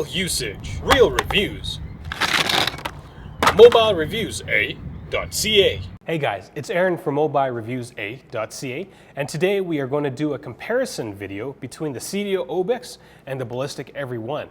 Real usage, real reviews. MobileReviewsA.ca. Hey guys, it's Aaron from MobileReviewsA.ca, and today we are going to do a comparison video between the Seidio Obex and the Ballistic Every1.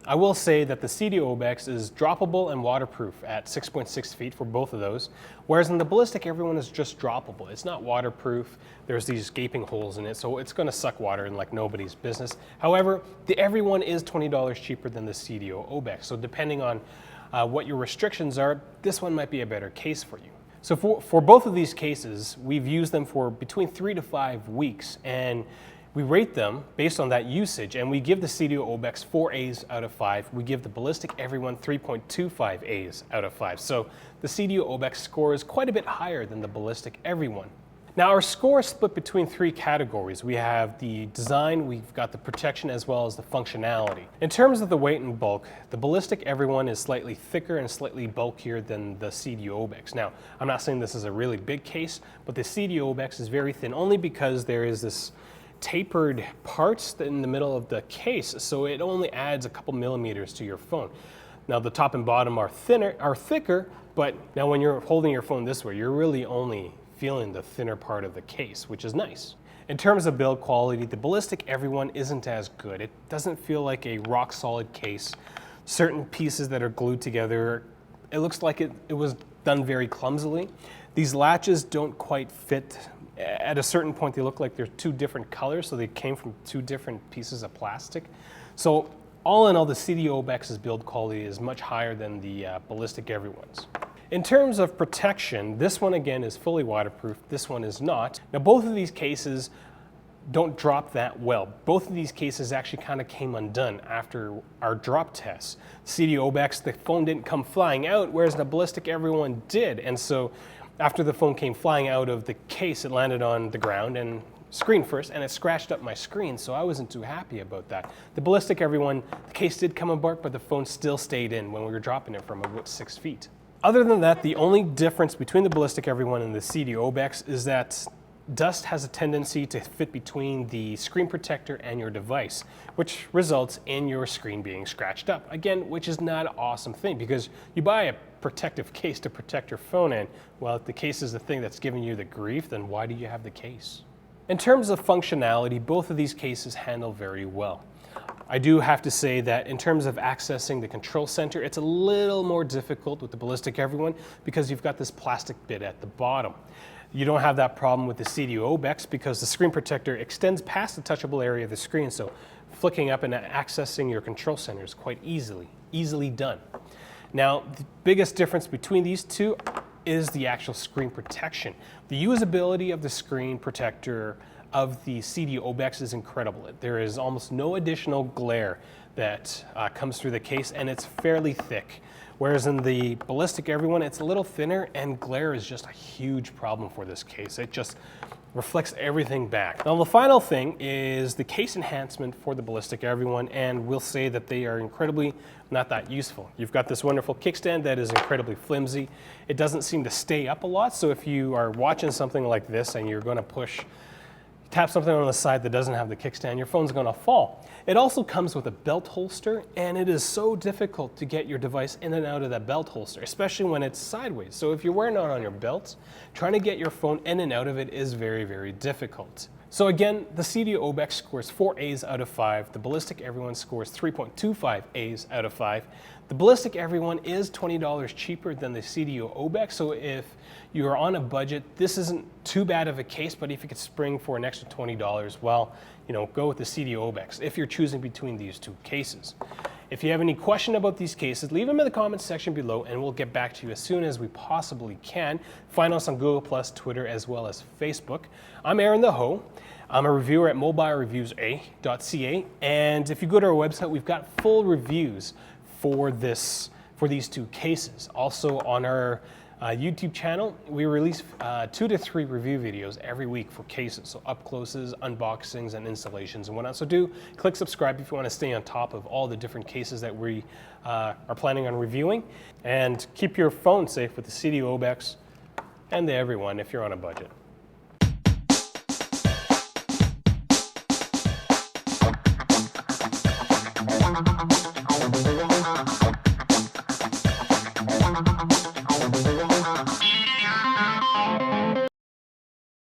I will say that the Seidio Obex is droppable and waterproof at 6.6 feet for both of those, whereas in the Ballistic Every1 is just droppable. It's not waterproof. There's these gaping holes in it, so it's going to suck water in like nobody's business. However, the Every1 is $20 cheaper than the Seidio Obex, so depending on what your restrictions are, this one might be a better case for you. So for both of these cases, we've used them for between 3 to 5 weeks, and we rate them based on that usage, and we give the Seidio Obex 4 A's out of 5. We give the Ballistic Every1 3.25 A's out of 5. So the Seidio Obex score is quite a bit higher than the Ballistic Every1. Now our score is split between 3 categories. We have the design, we've got the protection, as well as the functionality. In terms of the weight and bulk, the Ballistic Every1 is slightly thicker and slightly bulkier than the Seidio Obex. Now, I'm not saying this is a really big case, but the Seidio Obex is very thin only because there is this tapered parts in the middle of the case, so it only adds a couple millimeters to your phone. Now the top and bottom are thicker, but now when you're holding your phone this way, you're really only feeling the thinner part of the case, which is nice. In terms of build quality, the Ballistic Every1 isn't as good. It doesn't feel like a rock solid case. Certain pieces that are glued together, it looks like it was done very clumsily. These latches don't quite fit. At a certain point, they look like they're 2 different colors, so they came from 2 different pieces of plastic. So all in all, the Seidio Obex's build quality is much higher than the Ballistic Every1's. In terms of protection, this one again is fully waterproof, this one is not. Now both of these cases don't drop that well. Both of these cases actually kind of came undone after our drop tests. Seidio Obex, the phone didn't come flying out, whereas the Ballistic Every1 did, and so after the phone came flying out of the case, it landed on the ground and screen first, and it scratched up my screen, so I wasn't too happy about that. The Ballistic Every1, the case did come apart, but the phone still stayed in when we were dropping it from about 6 feet. Other than that, the only difference between the Ballistic Every1 and the Seidio Obex is that dust has a tendency to fit between the screen protector and your device, which results in your screen being scratched up. Again, which is not an awesome thing because you buy a protective case to protect your phone in. Well, if the case is the thing that's giving you the grief, then why do you have the case? In terms of functionality, both of these cases handle very well. I do have to say that in terms of accessing the control center, it's a little more difficult with the Ballistic Every1 because you've got this plastic bit at the bottom. You don't have that problem with the Seidio Obex because the screen protector extends past the touchable area of the screen, so flicking up and accessing your control center is quite easily done. Now, the biggest difference between these two is the actual screen protection. The usability of the screen protector of the Seidio Obex is incredible. There is almost no additional glare that comes through the case, and it's fairly thick. Whereas in the Ballistic Every1, it's a little thinner, and glare is just a huge problem for this case. It just reflects everything back. Now the final thing is the case enhancement for the Ballistic Every1, and we'll say that they are incredibly not that useful. You've got this wonderful kickstand that is incredibly flimsy. It doesn't seem to stay up a lot, so if you are watching something like this and you're going to tap something on the side that doesn't have the kickstand, your phone's going to fall. It also comes with a belt holster, and it is so difficult to get your device in and out of that belt holster, especially when it's sideways. So if you're wearing it on your belt, trying to get your phone in and out of it is very, very difficult. So again, the Seidio Obex scores 4 A's out of 5. The Ballistic Every1 scores 3.25 A's out of 5. The Ballistic Every1 is $20 cheaper than the Seidio Obex, so if you're on a budget, this isn't too bad of a case, but if you could spring for an extra $20, well, go with the Seidio Obex if you're choosing between these 2 cases. If you have any question about these cases, leave them in the comments section below and we'll get back to you as soon as we possibly can. Find us on Google+, Twitter, as well as Facebook. I'm Aaron the Ho. I'm a reviewer at MobileReviewsA.ca, and if you go to our website, we've got full reviews for these 2 cases. Also on our YouTube channel, we release 2 to 3 review videos every week for cases, so up closes, unboxings, and installations and whatnot. So do click subscribe if you want to stay on top of all the different cases that we are planning on reviewing, and keep your phone safe with the Seidio Obex and the Every1 if you're on a budget.